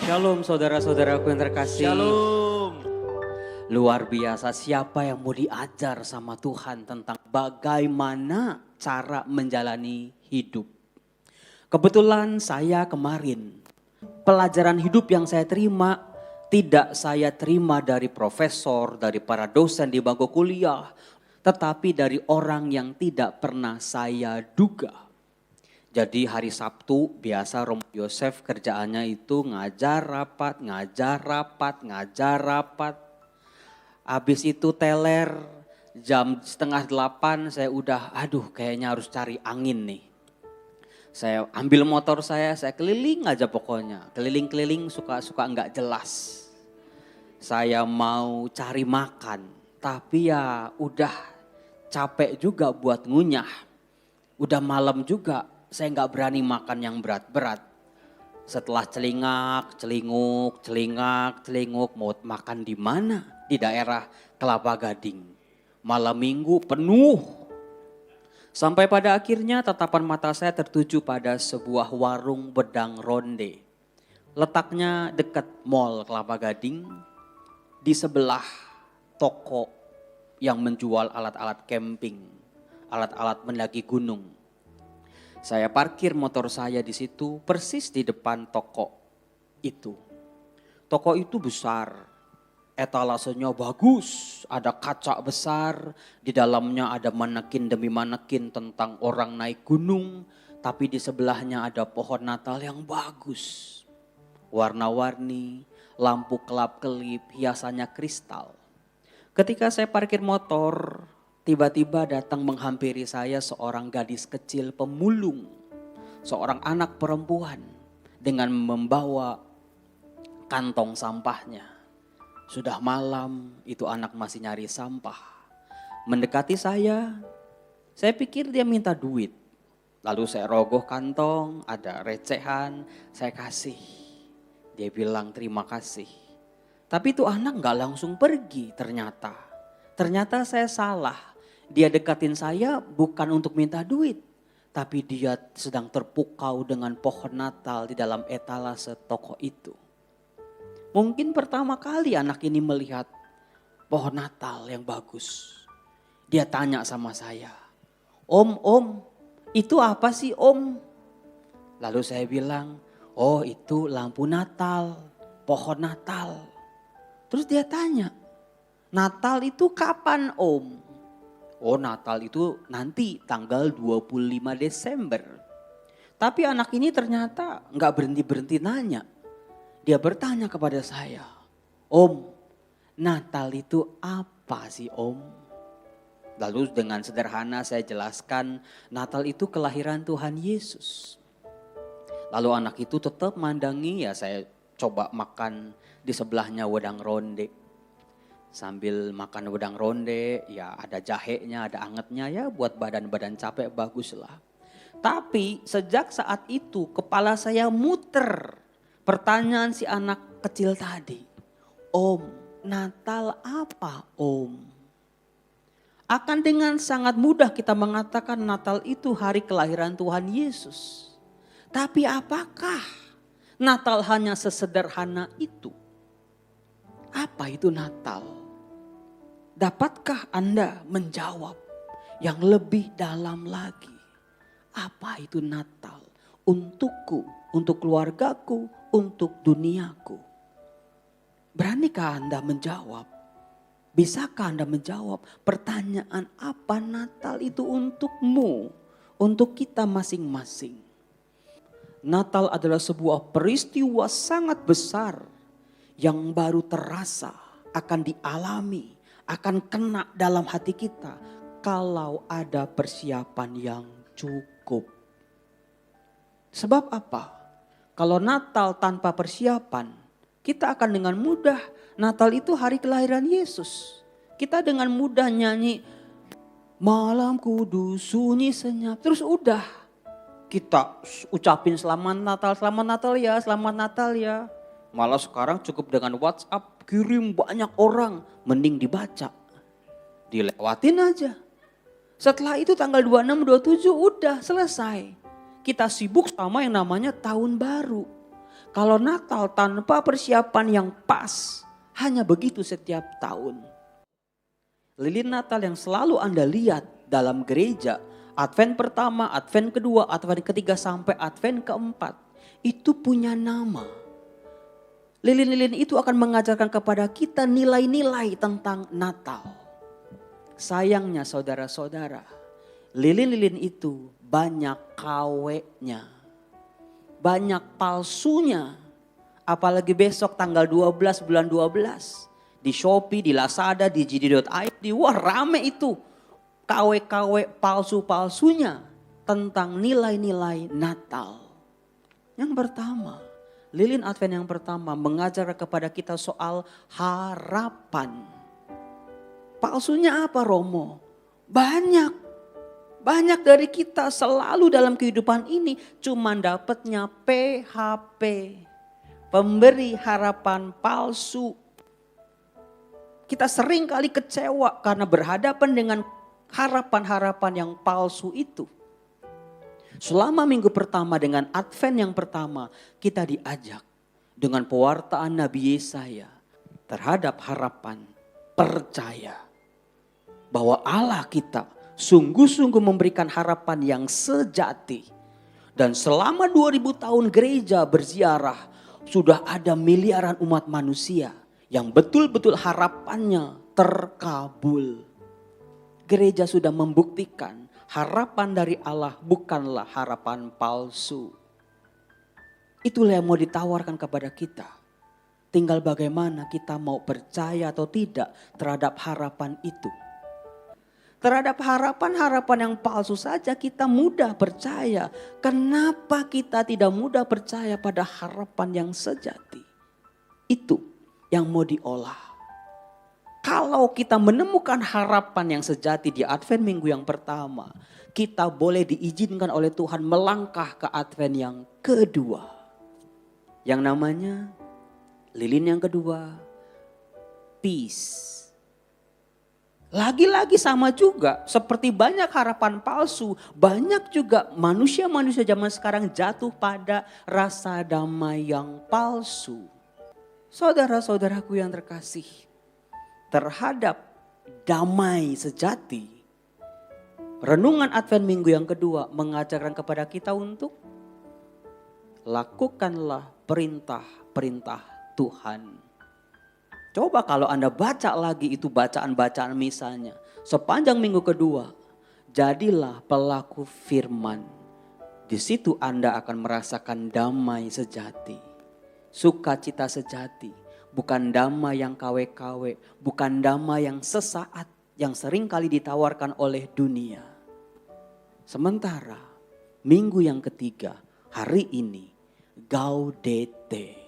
Shalom saudara-saudaraku yang terkasih. Shalom. Luar biasa, siapa yang mau diajar sama Tuhan tentang bagaimana cara menjalani hidup. Kebetulan saya kemarin, pelajaran hidup yang saya terima tidak saya terima dari profesor, dari para dosen di bangku kuliah, tetapi dari orang yang tidak pernah saya duga. Jadi hari Sabtu biasa Romo Yosef kerjaannya itu ngajar rapat. Habis itu teler jam 7:30 saya udah kayaknya harus cari angin nih. Saya ambil motor saya keliling aja pokoknya. Keliling-keliling suka-suka nggak jelas. Saya mau cari makan tapi ya udah capek juga buat ngunyah. Udah malam juga. Saya nggak berani makan yang berat-berat. Setelah celingak, celinguk, mau makan di mana? Di daerah Kelapa Gading. Malam minggu penuh. Sampai pada akhirnya tatapan mata saya tertuju pada sebuah warung bedang ronde. Letaknya dekat mall Kelapa Gading. Di sebelah toko yang menjual alat-alat camping. Alat-alat mendaki gunung. Saya parkir motor saya di situ persis di depan toko itu. Toko itu besar, etalasenya bagus, ada kaca besar, di dalamnya ada manekin demi manekin tentang orang naik gunung, tapi di sebelahnya ada pohon Natal yang bagus. Warna-warni, lampu kelap-kelip, hiasannya kristal. Ketika saya parkir motor, tiba-tiba datang menghampiri saya seorang gadis kecil pemulung. Seorang anak perempuan dengan membawa kantong sampahnya. Sudah malam itu anak masih nyari sampah. Mendekati saya pikir dia minta duit. Lalu saya rogoh kantong, ada recehan, saya kasih. Dia bilang terima kasih. Tapi itu anak gak langsung pergi ternyata. Ternyata saya salah. Dia dekatin saya bukan untuk minta duit. Tapi dia sedang terpukau dengan pohon Natal di dalam etalase toko itu. Mungkin pertama kali anak ini melihat pohon Natal yang bagus. Dia tanya sama saya, Om, itu apa sih Om? Lalu saya bilang, oh itu lampu Natal, pohon Natal. Terus dia tanya, Natal itu kapan Om? Oh Natal itu nanti tanggal 25 Desember. Tapi anak ini ternyata gak berhenti-berhenti nanya. Dia bertanya kepada saya, Om, Natal itu apa sih Om? Lalu dengan sederhana saya jelaskan Natal itu kelahiran Tuhan Yesus. Lalu anak itu tetap mandangi, ya saya coba makan di sebelahnya wedang ronde. Sambil makan wedang ronde, ya ada jahenya, ada angetnya, ya buat badan-badan capek bagus lah. Tapi sejak saat itu kepala saya muter. Pertanyaan si anak kecil tadi, Om, Natal apa Om? Akan dengan sangat mudah kita mengatakan Natal itu hari kelahiran Tuhan Yesus. Tapi apakah Natal hanya sesederhana itu? Apa itu Natal? Dapatkah Anda menjawab yang lebih dalam lagi? Apa itu Natal? Untukku, untuk keluargaku, untuk duniaku. Beranikah Anda menjawab? Bisakah Anda menjawab pertanyaan apa Natal itu untukmu? Untuk kita masing-masing. Natal adalah sebuah peristiwa sangat besar yang baru terasa akan dialami, akan kena dalam hati kita kalau ada persiapan yang cukup. Sebab apa? Kalau Natal tanpa persiapan, kita akan dengan mudah, Natal itu hari kelahiran Yesus. Kita dengan mudah nyanyi, malam kudus sunyi senyap, terus udah. Kita ucapin selamat Natal ya, selamat Natal ya. Malah sekarang cukup dengan WhatsApp, kirim banyak orang, mending dibaca. Dilewatin aja. Setelah itu tanggal 26, 27 udah selesai. Kita sibuk sama yang namanya tahun baru. Kalau Natal tanpa persiapan yang pas, hanya begitu setiap tahun. Lilin Natal yang selalu Anda lihat dalam gereja, Advent pertama, Advent kedua, Advent ketiga sampai Advent keempat, itu punya nama. Lilin-lilin itu akan mengajarkan kepada kita nilai-nilai tentang Natal. Sayangnya saudara-saudara, lilin-lilin itu banyak KW-nya. Banyak palsunya. Apalagi besok tanggal 12 bulan 12. Di Shopee, di Lazada, di JD.id. Wah rame itu. KW-KW palsu-palsunya tentang nilai-nilai Natal. Yang pertama, lilin Advent yang pertama mengajar kepada kita soal harapan. Palsunya apa Romo? Banyak. Banyak dari kita selalu dalam kehidupan ini cuma dapatnya PHP. Pemberi harapan palsu. Kita sering kali kecewa karena berhadapan dengan harapan-harapan yang palsu itu. Selama minggu pertama dengan Advent yang pertama kita diajak dengan pewartaan Nabi Yesaya terhadap harapan percaya bahwa Allah kita sungguh-sungguh memberikan harapan yang sejati. Dan selama 2000 tahun gereja berziarah, sudah ada miliaran umat manusia yang betul-betul harapannya terkabul. Gereja sudah membuktikan harapan dari Allah bukanlah harapan palsu. Itulah yang mau ditawarkan kepada kita. Tinggal bagaimana kita mau percaya atau tidak terhadap harapan itu. Terhadap harapan-harapan yang palsu saja kita mudah percaya. Kenapa kita tidak mudah percaya pada harapan yang sejati? Itu yang mau diolah. Kalau kita menemukan harapan yang sejati di Advent minggu yang pertama, kita boleh diizinkan oleh Tuhan melangkah ke Advent yang kedua. Yang namanya lilin yang kedua, peace. Lagi-lagi sama juga seperti banyak harapan palsu, banyak juga manusia-manusia zaman sekarang jatuh pada rasa damai yang palsu. Saudara-saudaraku yang terkasih, terhadap damai sejati, renungan Advent minggu yang kedua mengajarkan kepada kita untuk lakukanlah perintah-perintah Tuhan. Coba kalau Anda baca lagi itu bacaan-bacaan misalnya. Sepanjang minggu kedua, jadilah pelaku firman. Di situ Anda akan merasakan damai sejati. Sukacita sejati. Bukan damai yang KW-KW. Bukan damai yang sesaat yang sering kali ditawarkan oleh dunia. Sementara minggu yang ketiga, hari ini, Gaudete.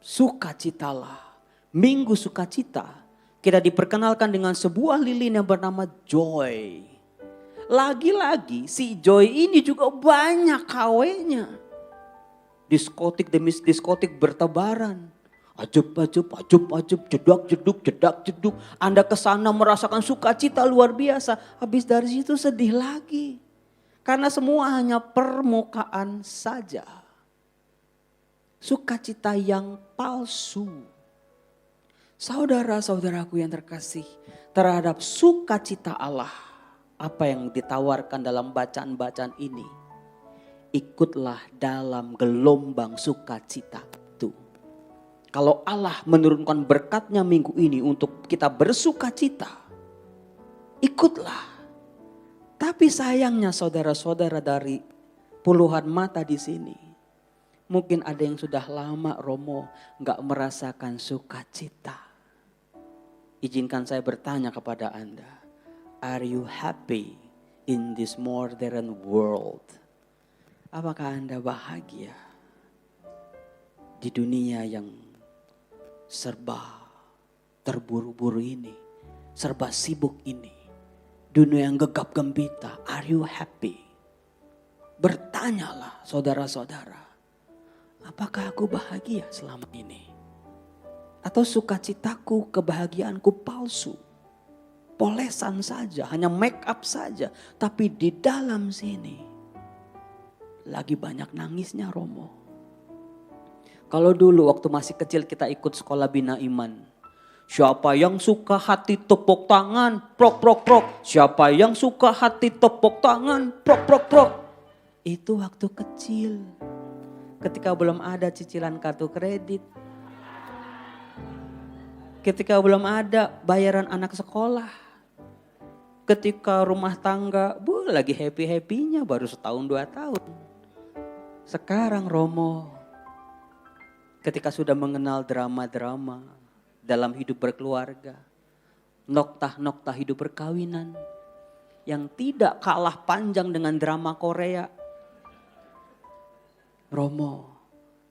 Sukacitalah, minggu sukacita. Kita diperkenalkan dengan sebuah lilin yang bernama Joy. Lagi-lagi si Joy ini juga banyak KW-nya. Diskotik demi diskotik bertebaran. Ajub, jedak-jeduk. Anda kesana merasakan sukacita luar biasa. Habis dari situ sedih lagi. Karena semua hanya permukaan saja. Sukacita yang palsu. Saudara-saudaraku yang terkasih, terhadap sukacita Allah, apa yang ditawarkan dalam bacaan-bacaan ini, ikutlah dalam gelombang sukacita itu. Kalau Allah menurunkan berkatnya minggu ini untuk kita bersukacita, ikutlah. Tapi sayangnya saudara-saudara dari puluhan mata di sini, mungkin ada yang sudah lama Romo gak merasakan sukacita. Izinkan saya bertanya kepada Anda. Are you happy in this modern world? Apakah Anda bahagia di dunia yang serba terburu-buru ini? Serba sibuk ini? Dunia yang gegap gempita. Are you happy? Bertanyalah saudara-saudara. Apakah aku bahagia selama ini? Atau sukacitaku, kebahagiaanku palsu? Polesan saja, hanya make up saja. Tapi di dalam sini lagi banyak nangisnya Romo. Kalau dulu waktu masih kecil kita ikut sekolah bina iman. Siapa yang suka hati tepuk tangan, prok prok prok. Siapa yang suka hati tepuk tangan, prok prok prok. Itu waktu kecil. Ketika belum ada cicilan kartu kredit. Ketika belum ada bayaran anak sekolah. Ketika rumah tangga, lagi happy-happynya baru setahun 2 tahun. Sekarang Romo, ketika sudah mengenal drama-drama dalam hidup berkeluarga, nokta-nokta hidup perkawinan yang tidak kalah panjang dengan drama Korea. Romo,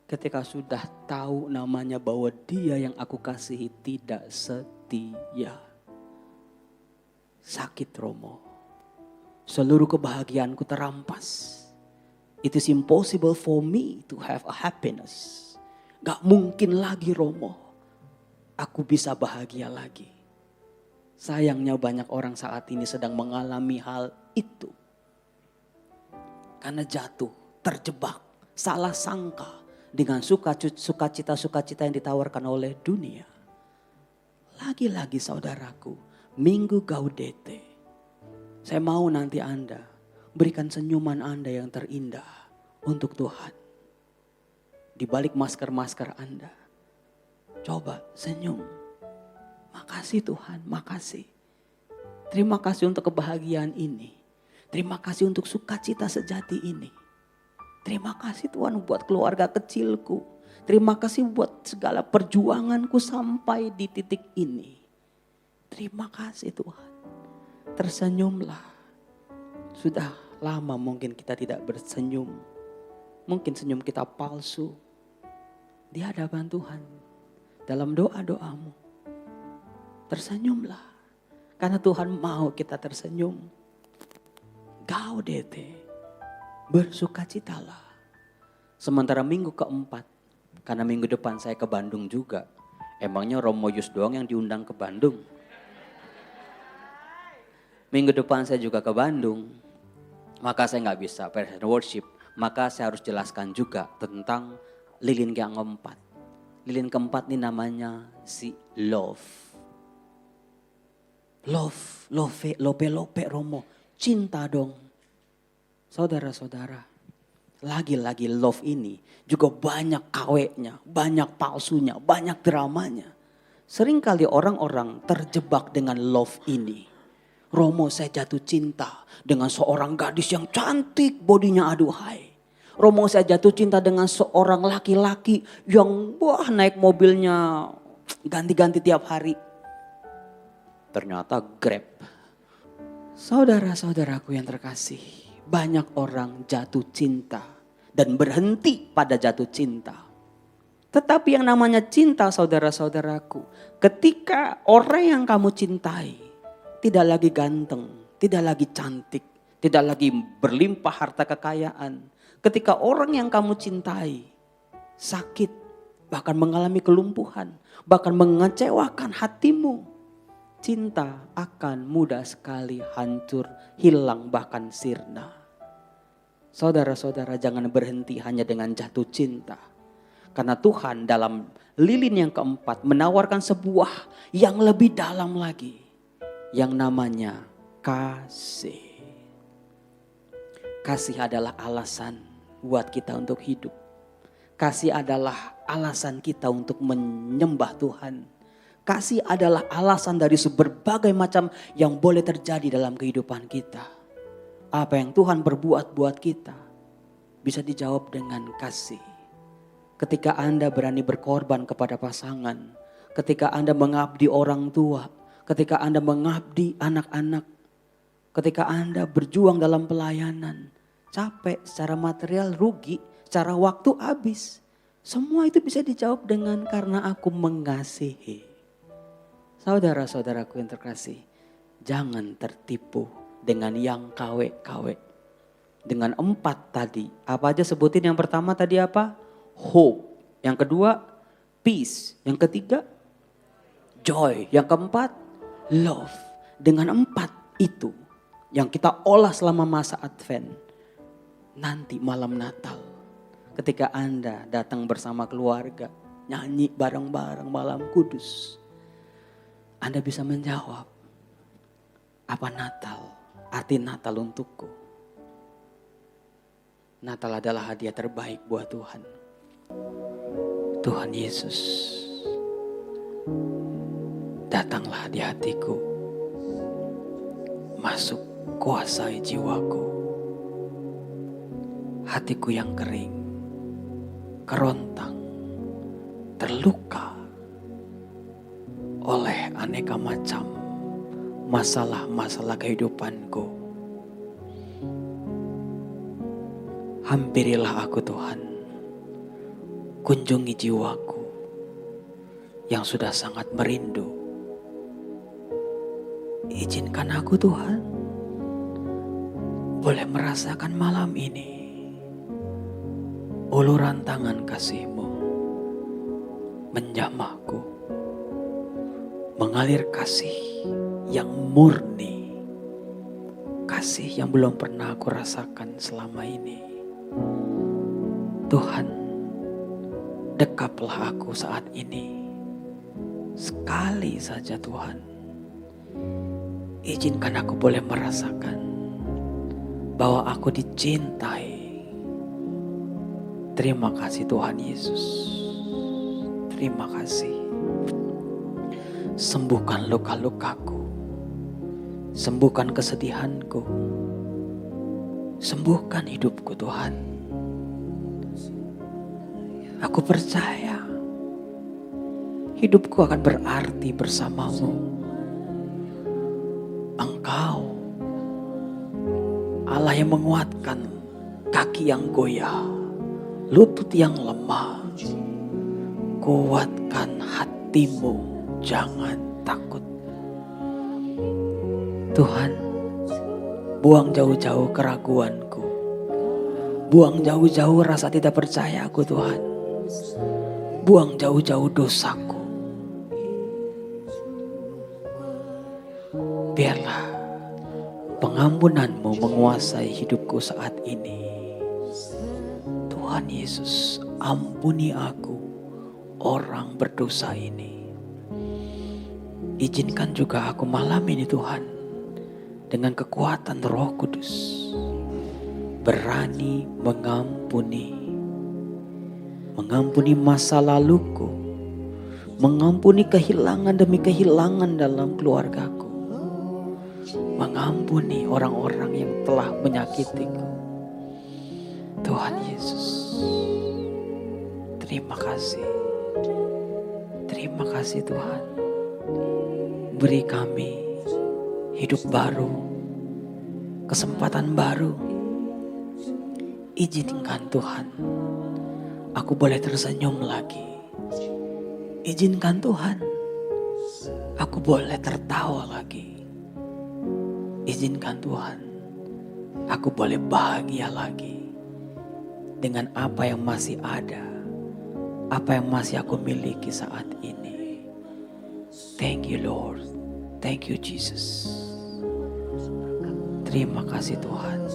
ketika sudah tahu namanya bahwa dia yang aku kasihi tidak setia. Sakit Romo, seluruh kebahagiaanku terampas. It is impossible for me to have a happiness. Gak mungkin lagi Romo, aku bisa bahagia lagi. Sayangnya banyak orang saat ini sedang mengalami hal itu. Karena jatuh, terjebak, salah sangka dengan sukacita-sukacita yang ditawarkan oleh dunia. Lagi-lagi saudaraku, Minggu Gaudete, saya mau nanti Anda berikan senyuman Anda yang terindah untuk Tuhan. Di balik masker-masker Anda. Coba senyum. Makasih Tuhan, makasih. Terima kasih untuk kebahagiaan ini. Terima kasih untuk sukacita sejati ini. Terima kasih Tuhan buat keluarga kecilku. Terima kasih buat segala perjuanganku sampai di titik ini. Terima kasih Tuhan. Tersenyumlah. Sudah lama mungkin kita tidak bersenyum. Mungkin senyum kita palsu. Di hadapan Tuhan, dalam doa-doamu, tersenyumlah. Karena Tuhan mau kita tersenyum. Gaudete, bersukacitalah. Sementara minggu keempat, karena minggu depan saya ke Bandung juga. Emangnya Romo Yus doang yang diundang ke Bandung? Minggu depan saya juga ke Bandung. Maka saya gak bisa praise and worship. Maka saya harus jelaskan juga tentang lilin yang keempat. Lilin keempat ini namanya si love. Lope Romo. Cinta dong. Saudara-saudara. Lagi-lagi love ini juga banyak kawenya, banyak palsunya, banyak dramanya. Seringkali orang-orang terjebak dengan love ini. Romo, saya jatuh cinta dengan seorang gadis yang cantik, bodinya aduhai. Romo, saya jatuh cinta dengan seorang laki-laki yang naik mobilnya ganti-ganti tiap hari. Ternyata Grab. Saudara-saudaraku yang terkasih, banyak orang jatuh cinta dan berhenti pada jatuh cinta. Tetapi yang namanya cinta saudara-saudaraku, ketika orang yang kamu cintai tidak lagi ganteng, tidak lagi cantik, tidak lagi berlimpah harta kekayaan. Ketika orang yang kamu cintai sakit, bahkan mengalami kelumpuhan, bahkan mengecewakan hatimu, cinta akan mudah sekali hancur, hilang, bahkan sirna. Saudara-saudara, jangan berhenti hanya dengan jatuh cinta. Karena Tuhan dalam lilin yang keempat menawarkan sebuah yang lebih dalam lagi. Yang namanya kasih. Kasih adalah alasan buat kita untuk hidup. Kasih adalah alasan kita untuk menyembah Tuhan. Kasih adalah alasan dari berbagai macam yang boleh terjadi dalam kehidupan kita. Apa yang Tuhan berbuat buat kita bisa dijawab dengan kasih. Ketika Anda berani berkorban kepada pasangan, ketika Anda mengabdi orang tua, ketika Anda mengabdi anak-anak, ketika Anda berjuang dalam pelayanan, capek secara material, rugi secara waktu, habis. Semua itu bisa dijawab dengan karena aku mengasihi. Saudara-saudaraku yang terkasih, jangan tertipu dengan yang kawe-kawe. Dengan 4 tadi, apa aja sebutin? Yang pertama tadi apa? Hope. Yang kedua, peace. Yang ketiga, joy. Yang keempat, love. Dengan 4 itu yang kita olah selama masa Advent. Nanti malam Natal, ketika Anda datang bersama keluarga, nyanyi bareng-bareng malam kudus, Anda bisa menjawab, apa Natal, arti Natal untukku? Natal adalah hadiah terbaik buat Tuhan. Tuhan Yesus, datanglah di hatiku, masuk kuasai jiwaku. Hatiku yang kering, kerontang, terluka oleh aneka macam masalah-masalah kehidupanku. Hampirilah aku Tuhan, kunjungi jiwaku yang sudah sangat merindu. Izinkan aku Tuhan, boleh merasakan malam ini uluran tangan kasih-Mu menjamahku, mengalir kasih yang murni, kasih yang belum pernah aku rasakan selama ini. Tuhan, dekaplah aku saat ini, sekali saja Tuhan. Izinkan aku boleh merasakan bahwa aku dicintai. Terima kasih Tuhan Yesus. Terima kasih. Sembuhkan luka-lukaku. Sembuhkan kesedihanku. Sembuhkan hidupku Tuhan. Aku percaya hidupku akan berarti bersama-Mu. Engkau Allah yang menguatkan kaki yang goyah, lutut yang lemah. Kuatkan hatimu, jangan takut. Tuhan, buang jauh-jauh keraguanku. Buang jauh-jauh rasa tidak percayaku Tuhan. Buang jauh-jauh dosaku. Biarlah pengampunan-Mu menguasai hidupku saat ini. Tuhan Yesus, ampuni aku, orang berdosa ini. Izinkan juga aku malam ini Tuhan, dengan kekuatan Roh Kudus, berani mengampuni masa laluku, mengampuni kehilangan demi kehilangan dalam keluargaku, mengampuni orang-orang yang telah menyakitiku. Tuhan Yesus, terima kasih. Terima kasih Tuhan. Beri kami hidup baru, kesempatan baru. Izinkan Tuhan, aku boleh tersenyum lagi. Izinkan Tuhan, aku boleh tertawa lagi. Izinkan Tuhan, aku boleh bahagia lagi dengan apa yang masih ada, apa yang masih aku miliki saat ini. Thank you Lord, thank you Jesus. Terima kasih Tuhan.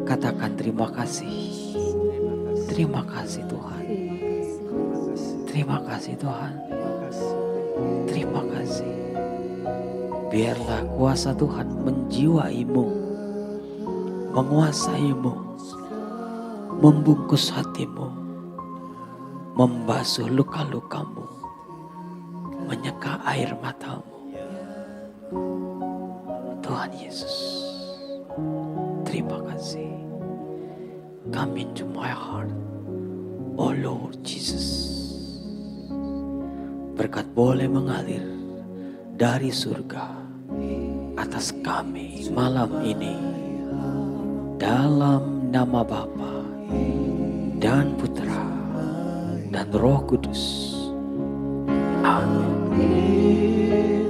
Katakan terima kasih. Terima kasih Tuhan. Terima kasih Tuhan. Terima kasih. Biarlah kuasa Tuhan menjiwaimu, menguasaimu, membungkus hatimu, membasuh luka-lukamu, menyeka air matamu. Tuhan Yesus, terima kasih. Come into my heart, oh Lord Jesus. Berkat boleh mengalir dari surga atas kami malam ini, dalam nama Bapa dan Putra dan Roh Kudus. Amin.